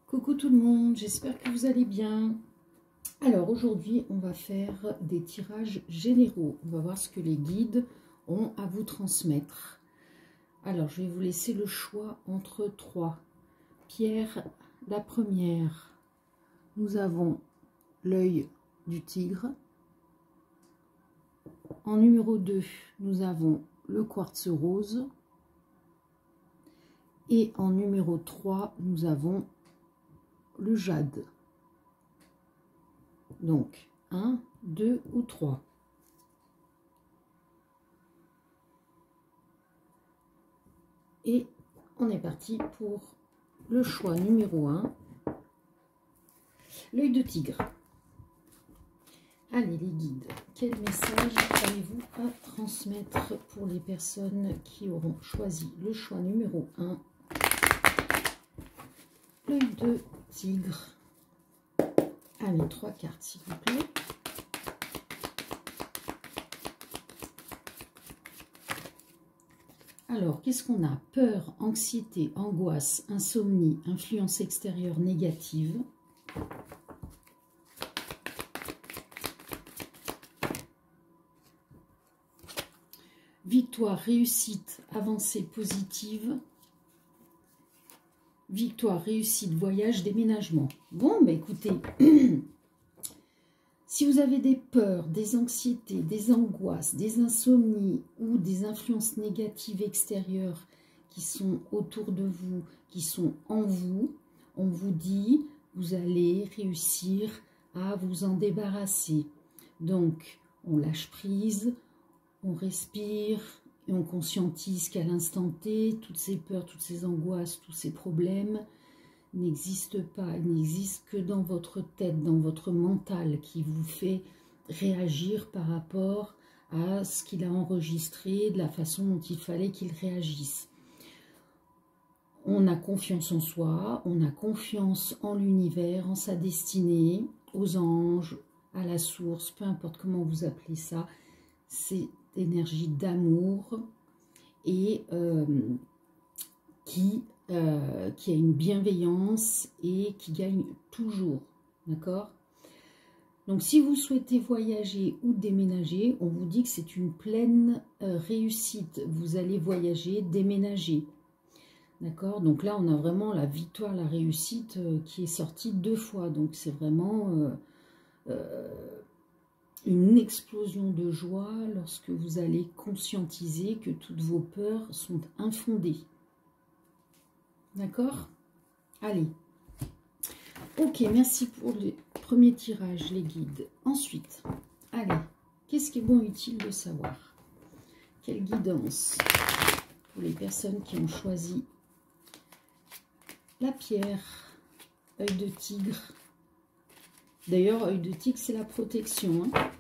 Coucou tout le monde, j'espère que vous allez bien. Alors aujourd'hui, on va faire des tirages généraux. On va voir ce que les guides ont à vous transmettre. Alors, je vais vous laisser le choix entre trois pierres. La première, nous avons l'œil du tigre. En numéro 2, nous avons le quartz rose. Et en numéro 3, nous avons le jade. Donc, 1, 2 ou 3. Et on est parti pour le choix numéro 1, l'œil de tigre. Allez les guides, quel message avez-vous à transmettre pour les personnes qui auront choisi le choix numéro 1, l'œil de tigre? Allez, 3 cartes s'il vous plaît. Alors, qu'est-ce qu'on a? Peur, anxiété, angoisse, insomnie, influence extérieure négative. Victoire, réussite, avancée positive. Victoire, réussite, voyage, déménagement. Bon, bah écoutez, si vous avez des peurs, des anxiétés, des angoisses, des insomnies ou des influences négatives extérieures qui sont autour de vous, qui sont en vous, on vous dit, vous allez réussir à vous en débarrasser. Donc, on lâche prise, on respire et on conscientise qu'à l'instant T, toutes ces peurs, toutes ces angoisses, tous ces problèmes n'existent pas. Ils n'existent que dans votre tête, dans votre mental qui vous fait réagir par rapport à ce qu'il a enregistré, de la façon dont il fallait qu'il réagisse. On a confiance en soi, on a confiance en l'univers, en sa destinée, aux anges, à la source, peu importe comment vous appelez ça. C'est énergie d'amour et qui a une bienveillance et qui gagne toujours, d'accord? Donc si vous souhaitez voyager ou déménager, on vous dit que c'est une pleine réussite. Vous allez voyager, déménager, d'accord? Donc là on a vraiment la victoire, la réussite qui est sortie 2 fois, donc c'est vraiment une explosion de joie lorsque vous allez conscientiser que toutes vos peurs sont infondées. D'accord? Allez. Ok, merci pour le premier tirage, les guides. Ensuite, allez, qu'est-ce qui est bon, utile de savoir? Quelle guidance pour les personnes qui ont choisi la pierre, œil de tigre. D'ailleurs, œil de tigre, c'est la protection, hein.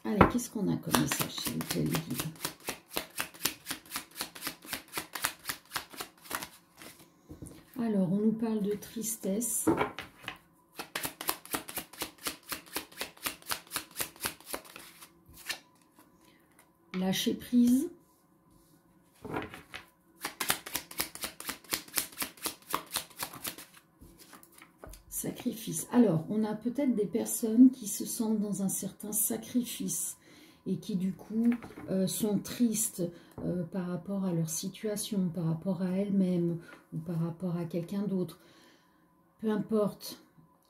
Allez, qu'est-ce qu'on a comme message, s'il vous plaît, les guides? Alors, on nous parle de tristesse. Lâcher prise. Sacrifice. Alors, on a peut-être des personnes qui se sentent dans un certain sacrifice et qui du coup sont tristes par rapport à leur situation, par rapport à elles-mêmes ou par rapport à quelqu'un d'autre. Peu importe,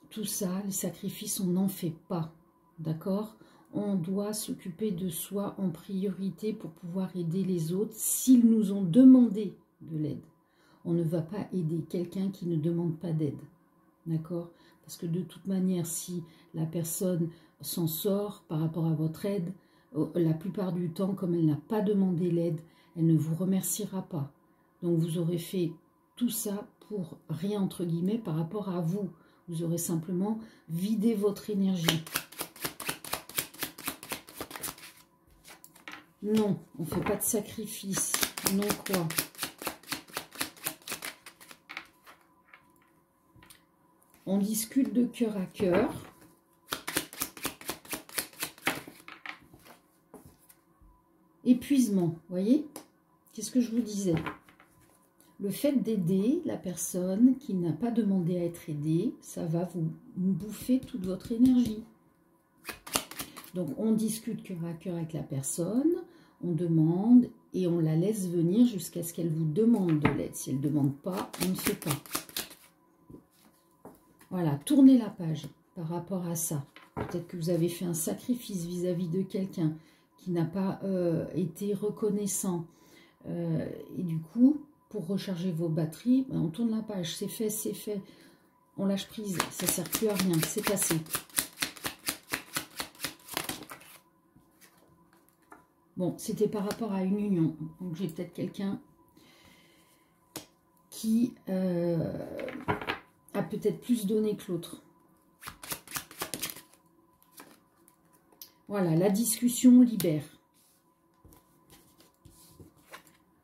tout ça, les sacrifices, on n'en fait pas, d'accord? On doit s'occuper de soi en priorité pour pouvoir aider les autres s'ils nous ont demandé de l'aide. On ne va pas aider quelqu'un qui ne demande pas d'aide. D'accord? Parce que de toute manière, si la personne s'en sort par rapport à votre aide, la plupart du temps, comme elle n'a pas demandé l'aide, elle ne vous remerciera pas. Donc vous aurez fait tout ça pour rien, entre guillemets, par rapport à vous. Vous aurez simplement vidé votre énergie. Non, on ne fait pas de sacrifice. Non quoi? On discute de cœur à cœur. Épuisement, vous voyez? Qu'est-ce que je vous disais? Le fait d'aider la personne qui n'a pas demandé à être aidée, ça va vous bouffer toute votre énergie. Donc, on discute cœur à cœur avec la personne, on demande et on la laisse venir jusqu'à ce qu'elle vous demande de l'aide. Si elle ne demande pas, on ne fait pas. Voilà, tournez la page par rapport à ça. Peut-être que vous avez fait un sacrifice vis-à-vis de quelqu'un qui n'a pas été reconnaissant. Et du coup, pour recharger vos batteries, ben, on tourne la page. C'est fait, c'est fait. On lâche prise. Ça ne sert plus à rien. C'est passé. Bon, c'était par rapport à une union. Donc, j'ai peut-être quelqu'un qui a peut-être plus donné que l'autre. Voilà, la discussion libère.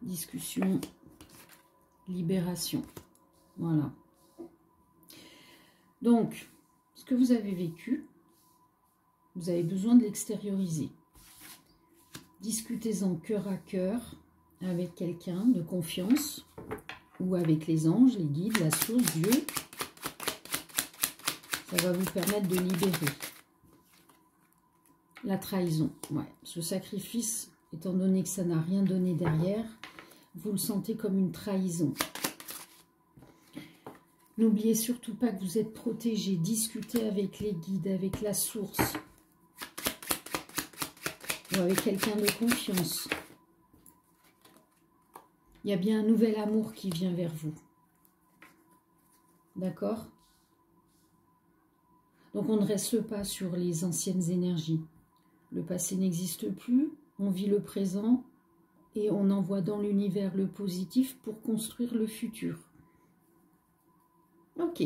Discussion, libération. Voilà. Donc, ce que vous avez vécu, vous avez besoin de l'extérioriser. Discutez-en cœur à cœur avec quelqu'un de confiance ou avec les anges, les guides, la source, Dieu. Ça va vous permettre de libérer. La trahison, ouais. Ce sacrifice, étant donné que ça n'a rien donné derrière, vous le sentez comme une trahison. N'oubliez surtout pas que vous êtes protégé. Discutez avec les guides, avec la source. Ou avec quelqu'un de confiance. Il y a bien un nouvel amour qui vient vers vous. D'accord? Donc on ne reste pas sur les anciennes énergies. Le passé n'existe plus, on vit le présent et on envoie dans l'univers le positif pour construire le futur. Ok.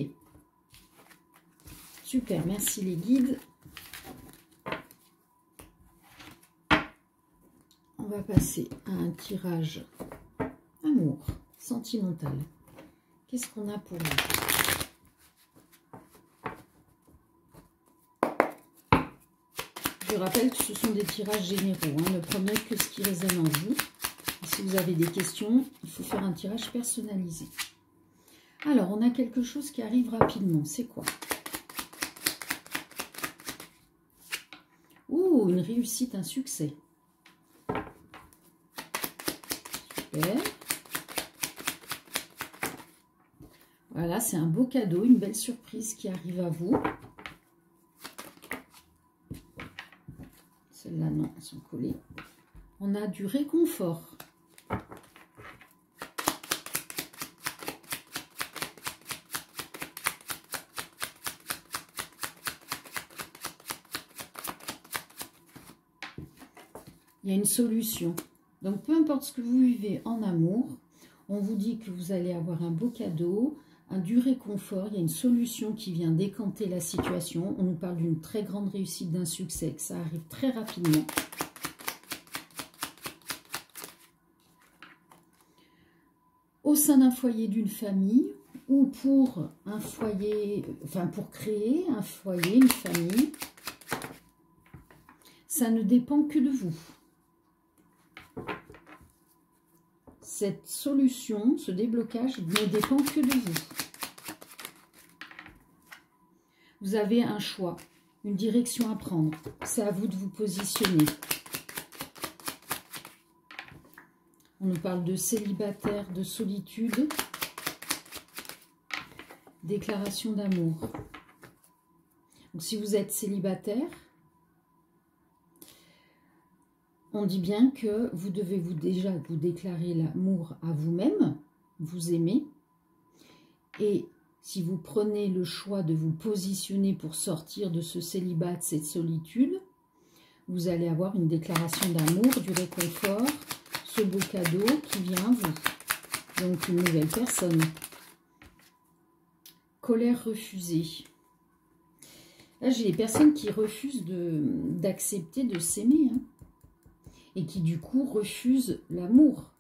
Super, merci les guides. On va passer à un tirage amour, sentimental. Qu'est-ce qu'on a pour vous? Je rappelle que ce sont des tirages généraux. Ne prenez que ce qui résonne en vous. Et si vous avez des questions, il faut faire un tirage personnalisé. Alors, on a quelque chose qui arrive rapidement. C'est quoi? Ouh, une réussite, un succès. Super. Voilà, c'est un beau cadeau, une belle surprise qui arrive à vous. Celles-là, non, elles sont collées. On a du réconfort. Il y a une solution. Donc, peu importe ce que vous vivez en amour, on vous dit que vous allez avoir un beau cadeau, du réconfort. Il y a une solution qui vient décanter la situation. On nous parle d'une très grande réussite, d'un succès, que ça arrive très rapidement. Au sein d'un foyer, d'une famille, ou pour un foyer, enfin pour créer un foyer, une famille, ça ne dépend que de vous. Cette solution, ce déblocage ne dépend que de vous. Vous avez un choix, une direction à prendre. C'est à vous de vous positionner. On nous parle de célibataire, de solitude, déclaration d'amour. Donc si vous êtes célibataire, on dit bien que vous devez déjà vous déclarer l'amour à vous-même, vous aimer. Et si vous prenez le choix de vous positionner pour sortir de ce célibat, de cette solitude, vous allez avoir une déclaration d'amour, du réconfort, ce beau cadeau qui vient à vous. Donc une nouvelle personne. Colère refusée. Là, j'ai des personnes qui refusent d'accepter de s'aimer, hein, et qui du coup refusent l'amour.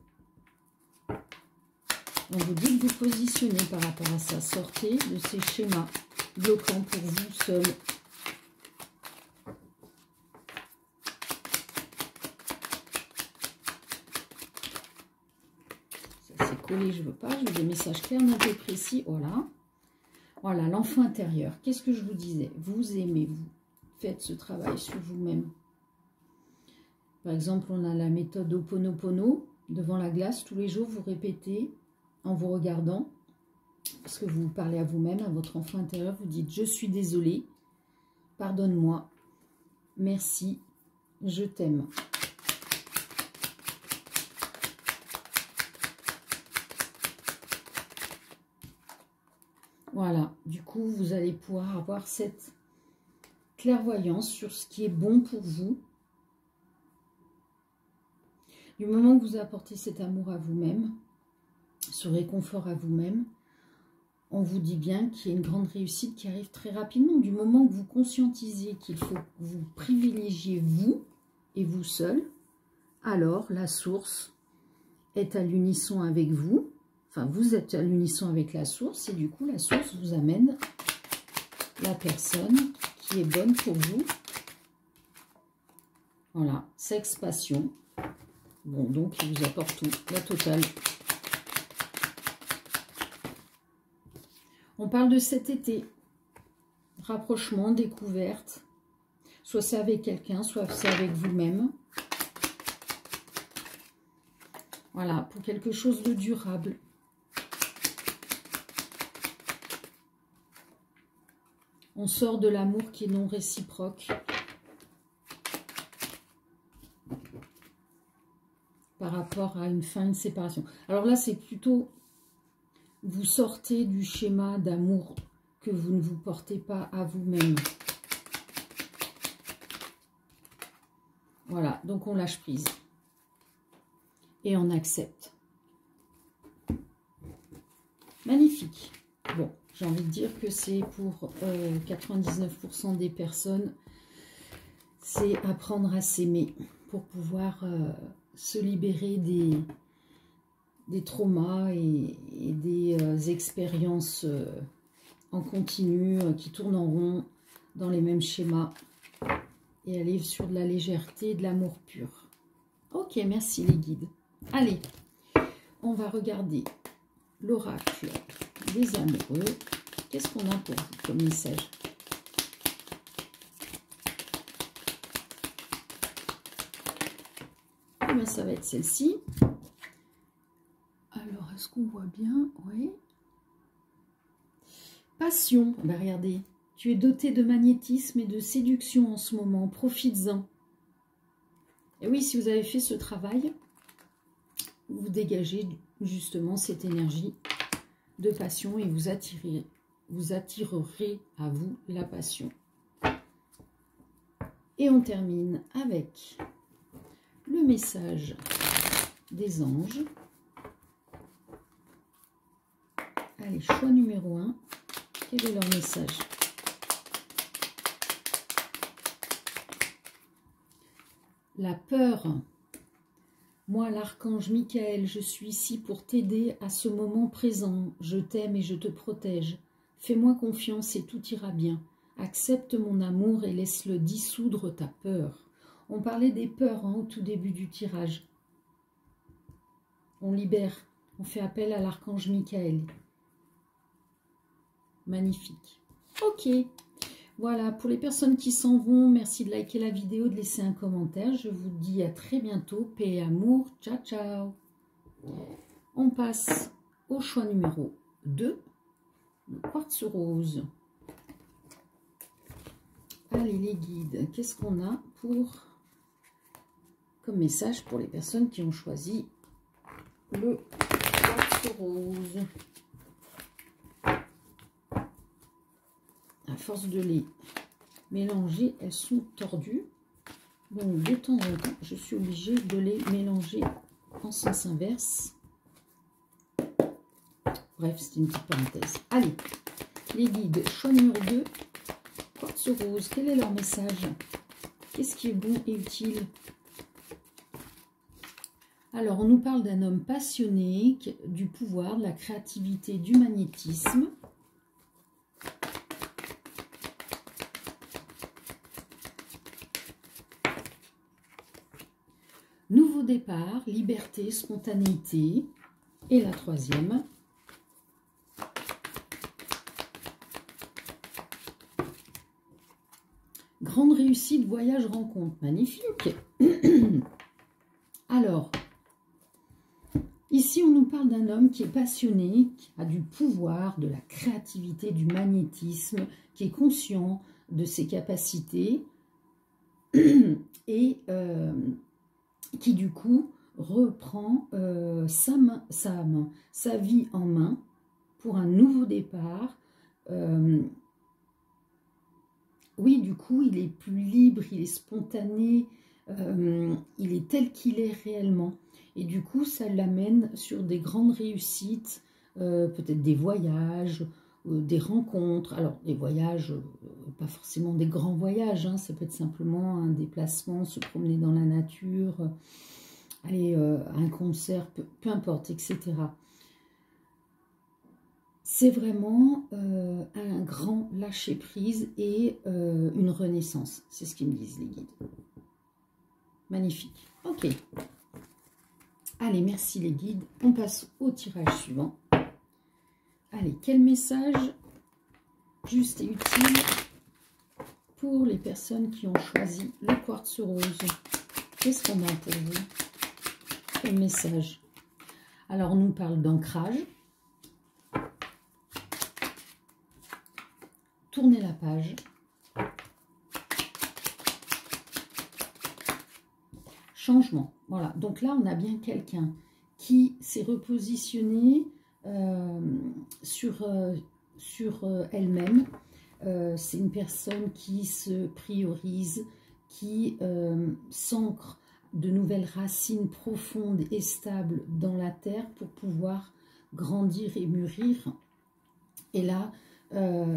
On vous dit de vous positionner par rapport à ça. Sortez de ces schémas bloquants pour vous seul. Ça, c'est coller, je veux pas. Je veux des messages clairs, nets et précis. Voilà. Voilà, l'enfant intérieur. Qu'est-ce que je vous disais? Vous aimez, vous faites ce travail sur vous-même. Par exemple, on a la méthode Ho'oponopono. Devant la glace, tous les jours, vous répétez en vous regardant. Parce que vous parlez à vous-même, à votre enfant intérieur. Vous dites, je suis désolée. Pardonne-moi. Merci. Je t'aime. Voilà, du coup, vous allez pouvoir avoir cette clairvoyance sur ce qui est bon pour vous. Du moment que vous apportez cet amour à vous-même, ce réconfort à vous-même, on vous dit bien qu'il y a une grande réussite qui arrive très rapidement. Du moment que vous conscientisez qu'il faut que vous privilégiez vous et vous seul, alors la source est à l'unisson avec vous. Enfin, vous êtes à l'unisson avec la source et du coup, la source vous amène la personne qui est bonne pour vous. Voilà, sexe, passion. Bon, donc, il vous apporte tout, la totale. On parle de cet été. Rapprochement, découverte. Soit c'est avec quelqu'un, soit c'est avec vous-même. Voilà, pour quelque chose de durable. On sort de l'amour qui est non réciproque. Par rapport à une fin, une séparation. Alors là, c'est plutôt, vous sortez du schéma d'amour que vous ne vous portez pas à vous-même. Voilà, donc on lâche prise. Et on accepte. Magnifique. Bon, j'ai envie de dire que c'est pour 99% des personnes, c'est apprendre à s'aimer pour pouvoir se libérer des traumas et des expériences en continu qui tournent en rond dans les mêmes schémas et aller sur de la légèreté et de l'amour pur. Ok, merci les guides. Allez, on va regarder l'oracle des amoureux. Qu'est-ce qu'on a pour vous comme message? Eh bien, ça va être celle-ci. Alors, est-ce qu'on voit bien? Oui. Passion. Ben, regardez, tu es doté de magnétisme et de séduction en ce moment. Profites-en. Et oui, si vous avez fait ce travail, vous dégagez justement cette énergie de passion et vous attirerez à vous la passion. Et on termine avec le message des anges. Allez, choix numéro 1. Quel est leur message? La peur. Moi, l'archange Michael, je suis ici pour t'aider à ce moment présent. Je t'aime et je te protège. Fais-moi confiance et tout ira bien. Accepte mon amour et laisse-le dissoudre ta peur. On parlait des peurs au tout début du tirage. On libère, on fait appel à l'archange Michael. Magnifique. Ok. Voilà, pour les personnes qui s'en vont, merci de liker la vidéo, de laisser un commentaire. Je vous dis à très bientôt. Paix et amour. Ciao, ciao. On passe au choix numéro 2, le quartz rose. Allez, les guides, qu'est-ce qu'on a comme message pour les personnes qui ont choisi le quartz rose? À force de les mélanger, elles sont tordues. Donc, de temps en temps, je suis obligée de les mélanger en sens inverse. Bref, c'est une petite parenthèse. Allez, les guides, choix numéro 2, quartz rose. Quel est leur message? Qu'est-ce qui est bon et utile? Alors, on nous parle d'un homme passionné, du pouvoir, de la créativité, du magnétisme. Nouveau départ, liberté, spontanéité. Et la troisième. Grande réussite, voyage, rencontre. Magnifique. Alors, ici, on nous parle d'un homme qui est passionné, qui a du pouvoir, de la créativité, du magnétisme, qui est conscient de ses capacités et qui, du coup, reprend sa vie en main pour un nouveau départ. Oui, du coup, il est plus libre, il est spontané, il est tel qu'il est réellement. Et du coup, ça l'amène sur des grandes réussites, peut-être des voyages, des rencontres. Alors, des voyages, pas forcément des grands voyages, hein, ça peut être simplement un déplacement, se promener dans la nature, aller à un concert, peu importe, etc. C'est vraiment un grand lâcher-prise et une renaissance. C'est ce qu'ils me disent, les guides. Magnifique. Ok. Allez, merci les guides. On passe au tirage suivant. Allez, quel message juste et utile pour les personnes qui ont choisi le quartz rose? Qu'est-ce qu'on a pour vous? Quel message? Alors, on nous parle d'ancrage. Tournez la page. Changement. Voilà. Donc là, on a bien quelqu'un qui s'est repositionné sur elle-même. C'est une personne qui se priorise, qui s'ancre de nouvelles racines profondes et stables dans la terre pour pouvoir grandir et mûrir. Et là,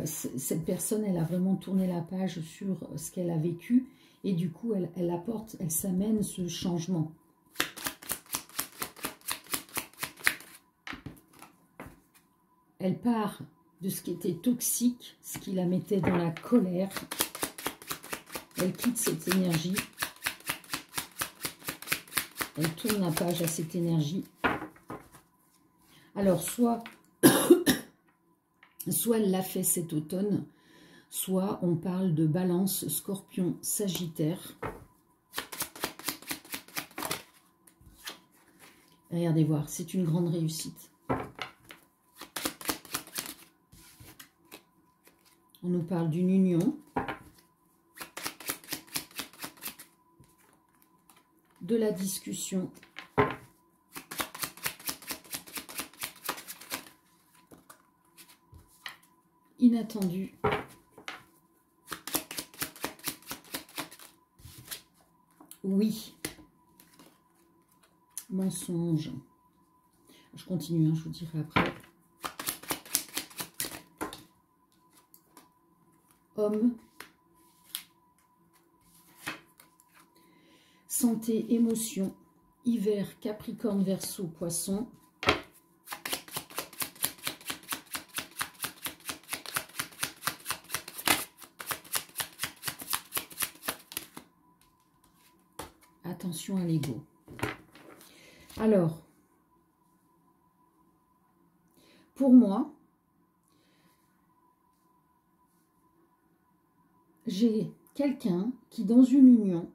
cette personne, elle a vraiment tourné la page sur ce qu'elle a vécu et du coup, elle apporte, elle s'amène ce changement. Elle part de ce qui était toxique, ce qui la mettait dans la colère. Elle quitte cette énergie. Elle tourne la page à cette énergie. Alors, soit elle l'a fait cet automne, soit on parle de Balance, Scorpion, Sagittaire. Regardez voir, c'est une grande réussite. On nous parle d'une union, de la discussion, inattendue, oui, mensonge. Je continue, hein, je vous dirai après. Homme, santé, émotion, hiver, Capricorne, Verseau, Poisson. Attention à l'ego. Alors, pour moi, j'ai quelqu'un qui, dans une union,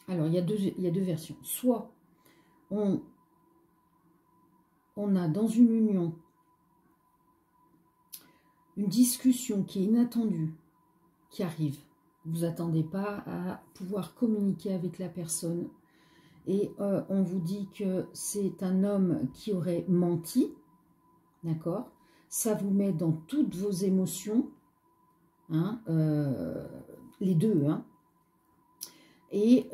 alors il y a deux versions. Soit on a dans une union une discussion qui est inattendue, qui arrive. Vous attendez pas à pouvoir communiquer avec la personne. Et on vous dit que c'est un homme qui aurait menti. D'accord? Ça vous met dans toutes vos émotions. Hein, les deux. Hein. Et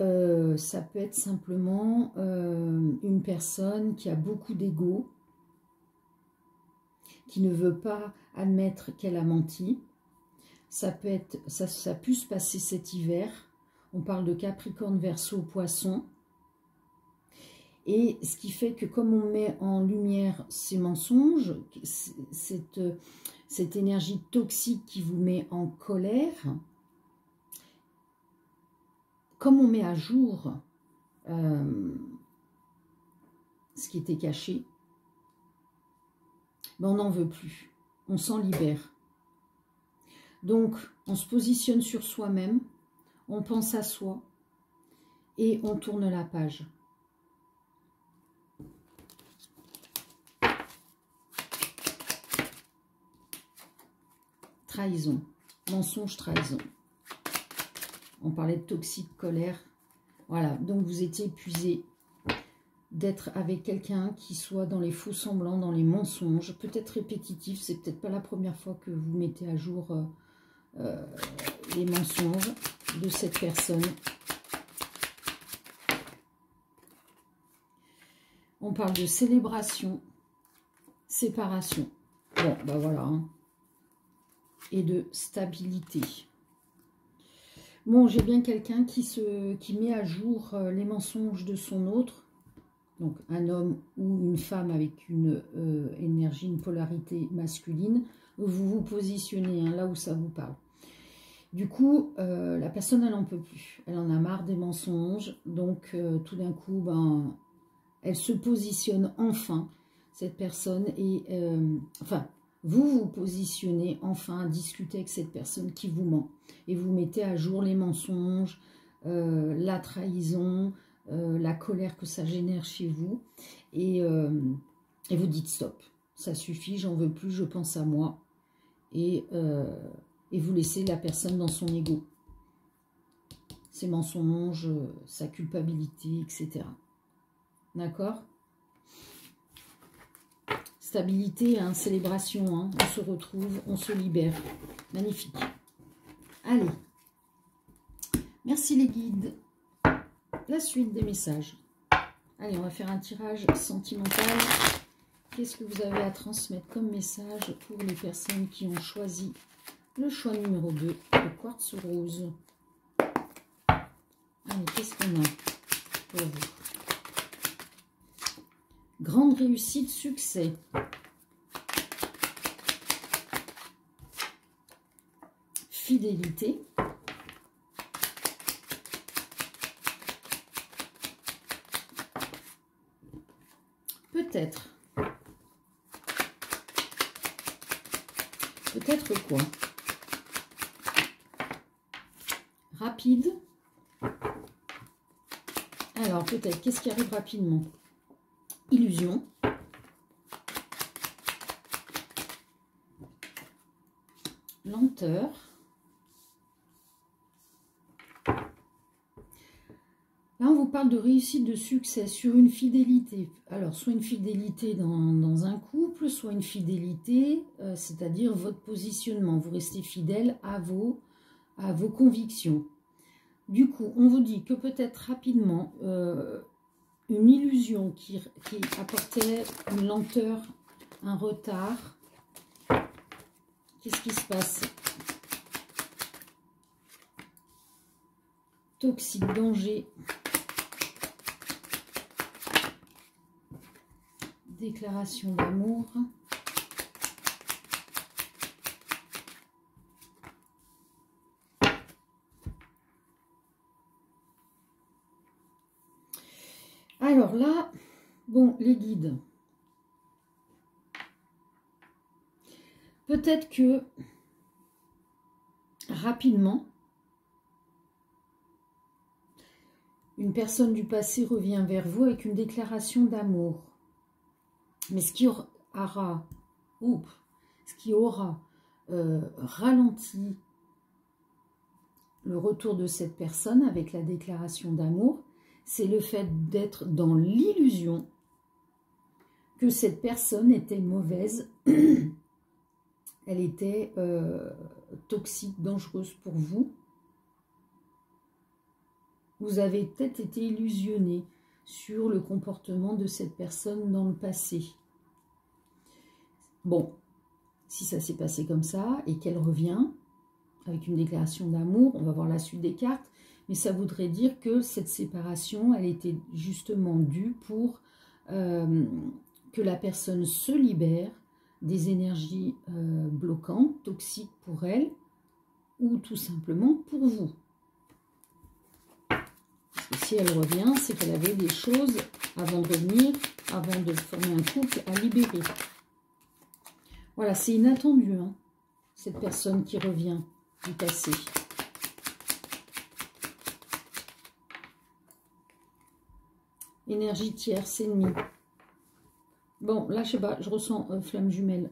ça peut être simplement une personne qui a beaucoup d'ego, qui ne veut pas admettre qu'elle a menti. Ça peut être, ça peut se passer cet hiver. On parle de Capricorne, Verseau, Poisson. Et ce qui fait que comme on met en lumière ces mensonges, cette énergie toxique qui vous met en colère, comme on met à jour ce qui était caché, ben on n'en veut plus. On s'en libère. Donc, on se positionne sur soi-même, on pense à soi et on tourne la page. Trahison, mensonge, trahison. On parlait de toxique, colère. Voilà, donc vous étiez épuisé d'être avec quelqu'un qui soit dans les faux semblants, dans les mensonges, peut-être répétitif. C'est peut-être pas la première fois que vous mettez à jour les mensonges de cette personne. On parle de célébration, séparation. Bon, ben voilà. Hein. Et de stabilité. Bon, j'ai bien quelqu'un qui met à jour les mensonges de son autre. Donc, un homme ou une femme avec une énergie, une polarité masculine. Vous vous positionnez là où ça vous parle. Du coup, la personne, elle n'en peut plus. Elle en a marre des mensonges. Donc, tout d'un coup, ben, elle se positionne enfin, cette personne. Et, enfin, vous vous positionnez enfin à discuter avec cette personne qui vous ment. Et vous mettez à jour les mensonges, la trahison, la colère que ça génère chez vous. Et vous dites stop. Ça suffit, j'en veux plus, je pense à moi. Et vous laissez la personne dans son ego. Ses mensonges, sa culpabilité, etc. D'accord ? Stabilité, hein, célébration, hein, on se retrouve, on se libère. Magnifique. Allez. Merci les guides. La suite des messages. Allez, on va faire un tirage sentimental. Qu'est-ce que vous avez à transmettre comme message pour les personnes qui ont choisi le choix numéro 2, le quartz rose? Allez, qu'est-ce qu'on a pour vous? Grande réussite, succès. Fidélité. Peut-être. Peut-être quoi? Rapide. Alors, peut-être, qu'est-ce qui arrive rapidement? Illusion. Lenteur. Là, on vous parle de réussite, de succès sur une fidélité. Alors, soit une fidélité dans un couple, soit une fidélité, c'est-à-dire votre positionnement. Vous restez fidèle à vos convictions. Du coup, on vous dit que peut-être rapidement, une illusion qui apportait une lenteur, un retard. Qu'est-ce qui se passe? Toxique, danger. Déclaration d'amour. Alors là, bon, les guides. Peut-être que rapidement, une personne du passé revient vers vous avec une déclaration d'amour. Mais ce qui aura ralenti le retour de cette personne avec la déclaration d'amour, c'est le fait d'être dans l'illusion que cette personne était mauvaise, elle était toxique, dangereuse pour vous. Vous avez peut-être été illusionné sur le comportement de cette personne dans le passé. Bon, si ça s'est passé comme ça et qu'elle revient avec une déclaration d'amour, on va voir la suite des cartes, mais ça voudrait dire que cette séparation, elle était justement due pour que la personne se libère des énergies bloquantes, toxiques pour elle, ou tout simplement pour vous. Parce que si elle revient, c'est qu'elle avait des choses avant de revenir, avant de former un couple, à libérer. Voilà, c'est inattendu, hein, cette personne qui revient du passé. Énergie tierce, ennemie. Bon, là, je sais pas, je ressens flamme jumelle.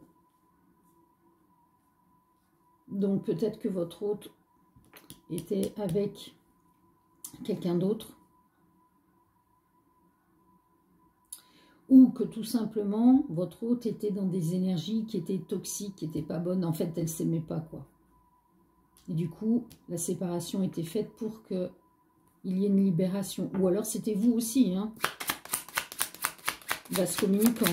Donc, peut-être que votre hôte était avec quelqu'un d'autre. Ou que tout simplement, votre hôte était dans des énergies qui étaient toxiques, qui n'étaient pas bonnes. En fait, elle ne s'aimait pas, quoi. Et du coup, la séparation était faite pour qu'il y ait une libération. Ou alors, c'était vous aussi, hein. Vase communicant.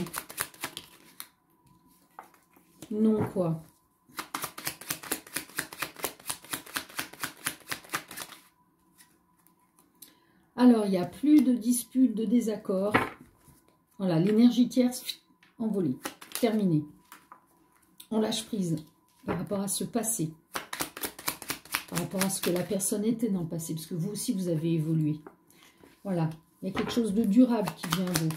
Non, quoi. Alors, il n'y a plus de disputes, de désaccords. Voilà, l'énergie tierce, envolée, terminée. On lâche prise par rapport à ce passé. Par rapport à ce que la personne était dans le passé. Parce que vous aussi, vous avez évolué. Voilà, il y a quelque chose de durable qui vient à vous.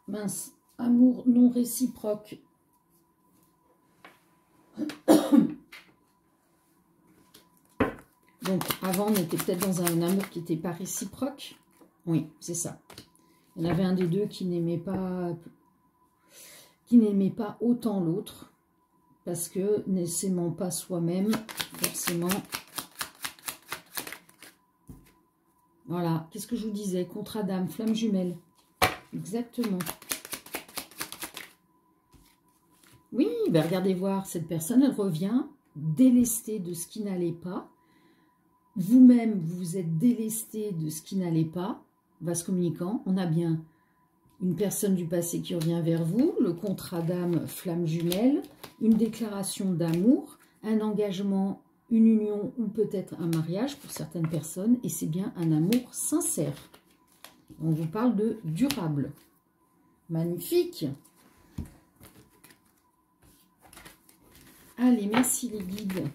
Mince, amour non réciproque. Donc, avant, on était peut-être dans un amour qui n'était pas réciproque. Oui, c'est ça. Il y en avait un des deux qui n'aimait pas autant l'autre. Parce que, ne s'aimant pas soi-même, forcément. Voilà, qu'est-ce que je vous disais? Contrat d'âme, flamme jumelle. Exactement. Oui, ben regardez voir, cette personne, elle revient délestée de ce qui n'allait pas. Vous-même, vous vous êtes délesté de ce qui n'allait pas. Vase communicant, on a bien une personne du passé qui revient vers vous, le contrat d'âme, flamme jumelle, une déclaration d'amour, un engagement, une union ou peut-être un mariage pour certaines personnes. Et c'est bien un amour sincère. On vous parle de durable. Magnifique. Allez, merci les guides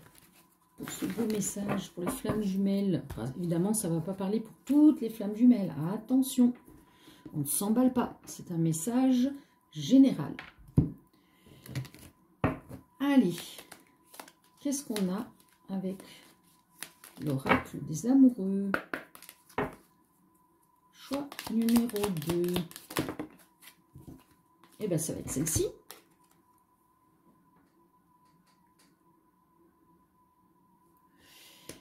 pour ce beau message, pour les flammes jumelles. Enfin, évidemment, ça ne va pas parler pour toutes les flammes jumelles. Attention, on ne s'emballe pas. C'est un message général. Allez, qu'est-ce qu'on a avec l'oracle des amoureux? Choix numéro 2. Eh bien, ça va être celle-ci.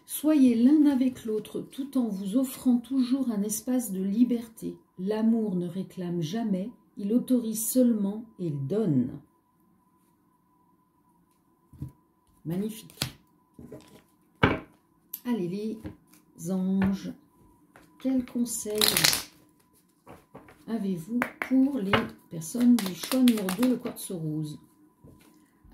Soyez l'un avec l'autre tout en vous offrant toujours un espace de liberté. L'amour ne réclame jamais, il autorise seulement et il donne. Magnifique. Allez les anges, quels conseils avez-vous pour les personnes du choix numéro 2, le quartz rose?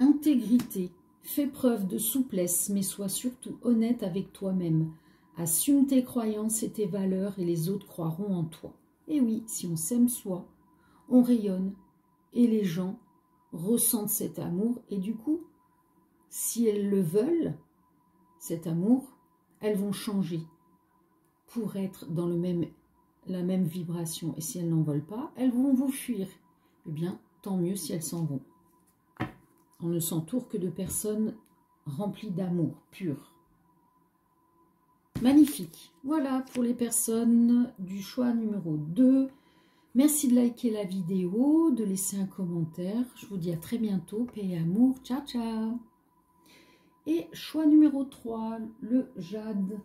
Intégrité. Fais preuve de souplesse, mais sois surtout honnête avec toi-même. Assume tes croyances et tes valeurs et les autres croiront en toi. Et oui, si on s'aime soi, on rayonne et les gens ressentent cet amour. Et du coup, si elles le veulent, cet amour, elles vont changer pour être dans la même vibration. Et si elles n'en veulent pas, elles vont vous fuir. Eh bien, tant mieux si elles s'en vont. On ne s'entoure que de personnes remplies d'amour pur. Magnifique. Voilà pour les personnes du choix numéro 2. Merci de liker la vidéo, de laisser un commentaire. Je vous dis à très bientôt. Paix et amour. Ciao, ciao. Et choix numéro 3, le jade.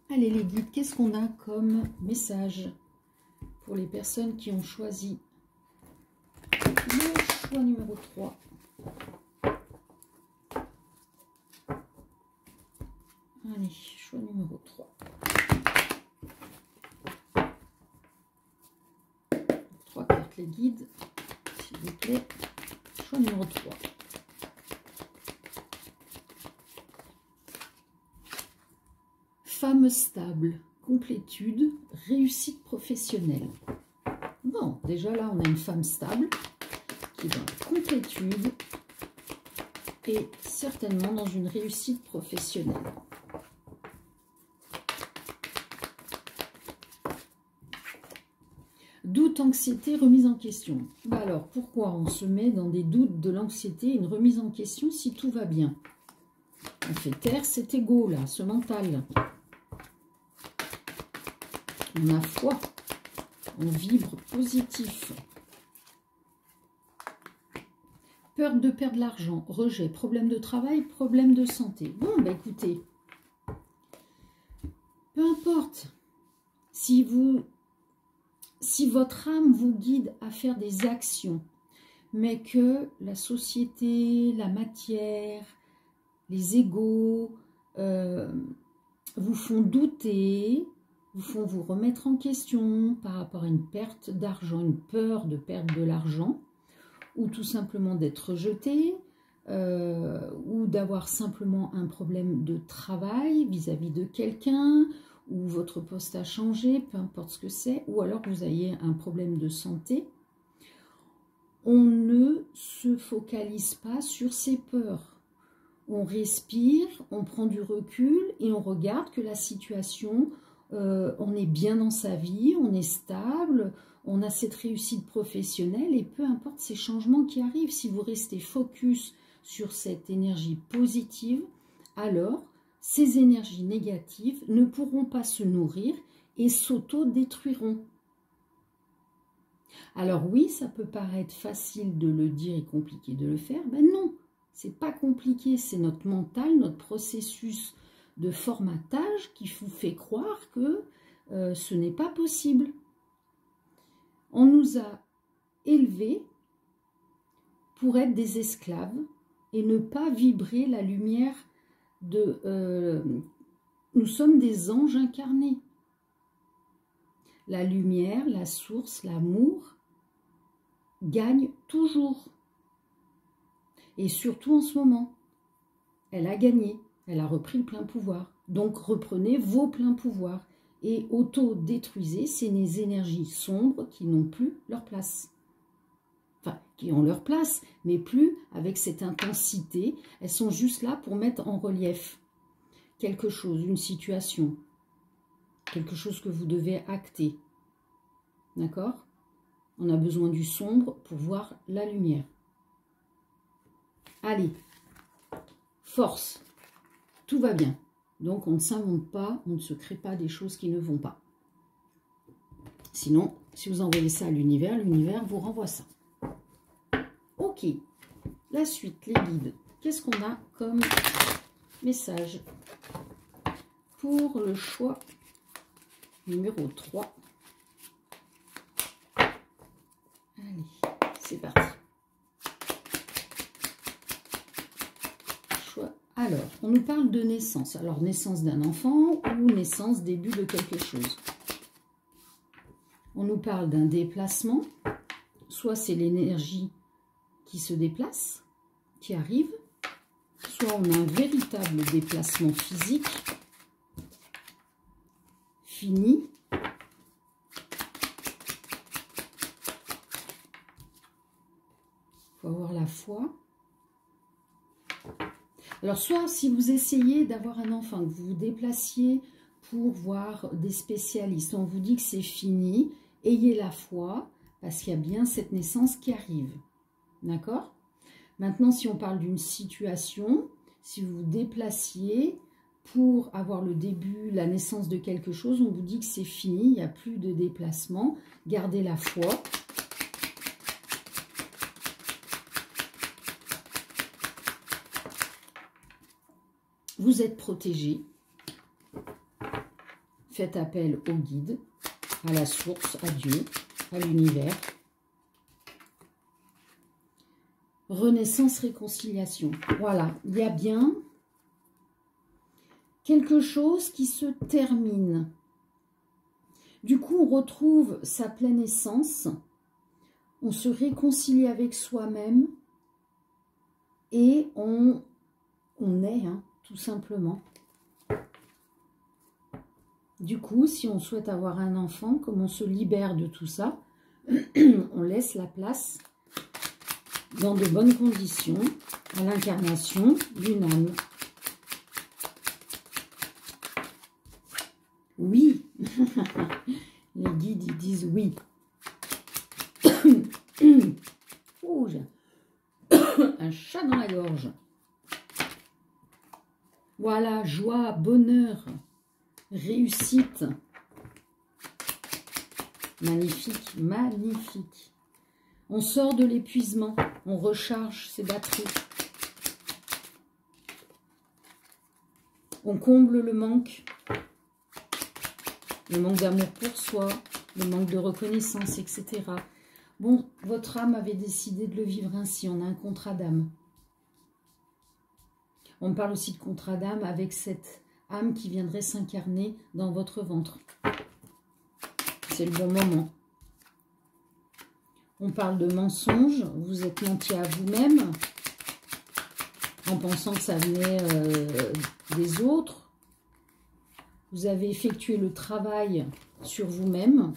Allez les guides, qu'est-ce qu'on a comme message pour les personnes qui ont choisi le choix numéro 3? Allez, choix numéro 3. 3 cartes les guides, s'il vous plaît. Choix numéro 3. Femme stable, complétude, réussite professionnelle. Bon, déjà là, on a une femme stable qui est dans la complétude et certainement dans une réussite professionnelle. Doute, anxiété, remise en question. Bah alors, pourquoi on se met dans des doutes, de l'anxiété, une remise en question si tout va bien? On fait taire cet ego là, ce mental. On a foi. On vibre positif. Peur de perdre l'argent, rejet, problème de travail, problème de santé. Bon, bah écoutez, peu importe. Si votre âme vous guide à faire des actions, mais que la société, la matière, les égos vous font douter, vous font vous remettre en question par rapport à une perte d'argent, une peur de perdre de l'argent, ou tout simplement d'être rejeté, ou d'avoir simplement un problème de travail vis-à-vis de quelqu'un, ou votre poste a changé, peu importe ce que c'est, ou alors vous ayez un problème de santé, on ne se focalise pas sur ses peurs. On respire, on prend du recul et on regarde que la situation, on est bien dans sa vie, on est stable, on a cette réussite professionnelle et peu importe ces changements qui arrivent, si vous restez focus sur cette énergie positive, alors ces énergies négatives ne pourront pas se nourrir et s'auto-détruiront. Alors oui, ça peut paraître facile de le dire et compliqué de le faire, ben non, c'est pas compliqué, c'est notre mental, notre processus de formatage qui vous fait croire que ce n'est pas possible. On nous a élevés pour être des esclaves et ne pas vibrer la lumière de... nous sommes des anges incarnés. La lumière, la source, l'amour gagne toujours. Et surtout en ce moment. Elle a gagné, elle a repris le plein pouvoir. Donc reprenez vos pleins pouvoirs et auto-détruisez ces énergies sombres qui n'ont plus leur place. Enfin, qui ont leur place, mais plus avec cette intensité. Elles sont juste là pour mettre en relief quelque chose, une situation, quelque chose que vous devez acter. D'accord? On a besoin du sombre pour voir la lumière. Allez, force, tout va bien. Donc on ne s'invente pas, on ne se crée pas des choses qui ne vont pas. Sinon, si vous envoyez ça à l'univers, l'univers vous renvoie ça. Ok, la suite, les guides. Qu'est-ce qu'on a comme message pour le choix numéro 3? Allez, c'est parti. Choix. Alors, on nous parle de naissance. Alors, naissance d'un enfant ou naissance, début de quelque chose. On nous parle d'un déplacement. Soit c'est l'énergie qui se déplace, qui arrive. Soit on a un véritable déplacement physique fini. Il faut avoir la foi. Alors, soit si vous essayez d'avoir un enfant, que vous vous déplaciez pour voir des spécialistes, on vous dit que c'est fini, ayez la foi, parce qu'il y a bien cette naissance qui arrive. D'accord? Maintenant, si on parle d'une situation, si vous vous déplaciez pour avoir le début, la naissance de quelque chose, on vous dit que c'est fini, il n'y a plus de déplacement, gardez la foi. Vous êtes protégé. Faites appel au guide, à la source, à Dieu, à l'univers. Renaissance, réconciliation. Voilà, il y a bien quelque chose qui se termine. Du coup, on retrouve sa pleine essence. On se réconcilie avec soi-même. Et on est, hein, tout simplement. Du coup, si on souhaite avoir un enfant, comme on se libère de tout ça, on laisse la place dans de bonnes conditions à l'incarnation d'une âme. Oui, les guides ils disent oui. chat dans la gorge. Voilà, joie, bonheur, réussite. Magnifique, magnifique. On sort de l'épuisement, on recharge ses batteries. On comble le manque d'amour pour soi, le manque de reconnaissance, etc. Bon, votre âme avait décidé de le vivre ainsi, on a un contrat d'âme. On parle aussi de contrat d'âme avec cette âme qui viendrait s'incarner dans votre ventre. C'est le bon moment. On parle de mensonge, vous êtes menti à vous-même, en pensant que ça venait des autres. Vous avez effectué le travail sur vous-même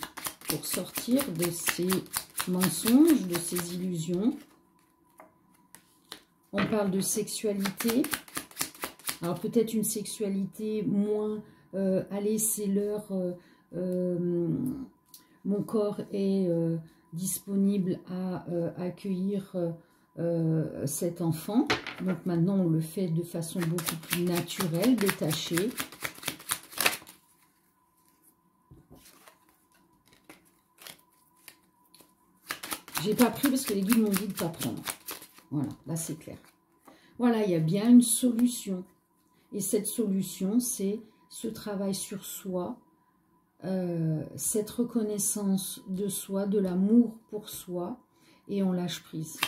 pour sortir de ces mensonges, de ces illusions. On parle de sexualité. Alors peut-être une sexualité moins, allez, c'est l'heure, mon corps est disponible à accueillir cet enfant. Donc maintenant on le fait de façon beaucoup plus naturelle, détachée. J'ai pas pris parce que les guides m'ont dit de ne pas prendre. Voilà, là c'est clair. Voilà, il y a bien une solution. Et cette solution, c'est ce travail sur soi, cette reconnaissance de soi, de l'amour pour soi, et on lâche prise.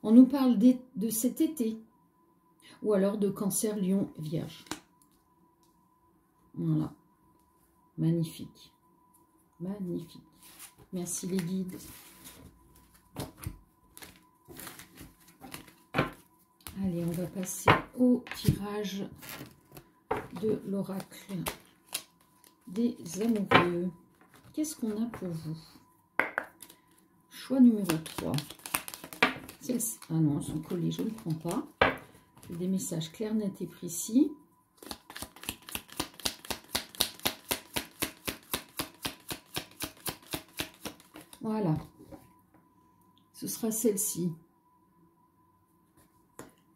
On nous parle de cet été, ou alors de Cancer, Lion, Vierge. Voilà, magnifique, magnifique. Merci les guides. Allez, on va passer au tirage de l'oracle des amoureux. Qu'est-ce qu'on a pour vous? Choix numéro 3. Ah non, elles sont collées, je ne le prends pas. Des messages clairs, nets et précis. Voilà. Ce sera celle-ci.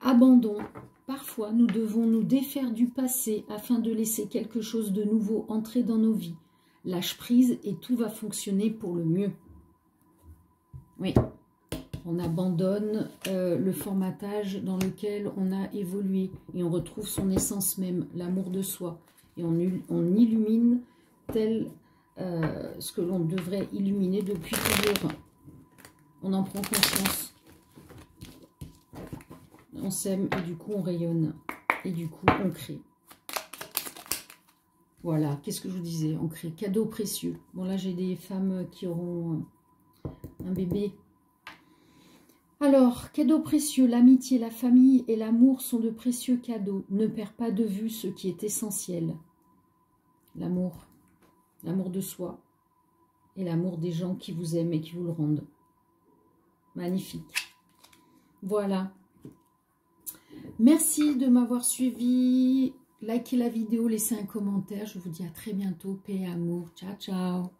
Abandon. Parfois, nous devons nous défaire du passé afin de laisser quelque chose de nouveau entrer dans nos vies. Lâche prise et tout va fonctionner pour le mieux. Oui, on abandonne le formatage dans lequel on a évolué et on retrouve son essence même, l'amour de soi. Et on illumine tel ce que l'on devrait illuminer depuis toujours. On en prend conscience. On s'aime et du coup on rayonne. Et du coup on crée. Voilà, qu'est-ce que je vous disais? On crée. Cadeau précieux. Bon là j'ai des femmes qui auront un bébé. Alors, cadeau précieux, l'amitié, la famille et l'amour sont de précieux cadeaux. Ne perds pas de vue ce qui est essentiel. L'amour. L'amour de soi. Et l'amour des gens qui vous aiment et qui vous le rendent. Magnifique. Voilà. Merci de m'avoir suivi. Likez la vidéo, laissez un commentaire. Je vous dis à très bientôt. Paix et amour. Ciao, ciao.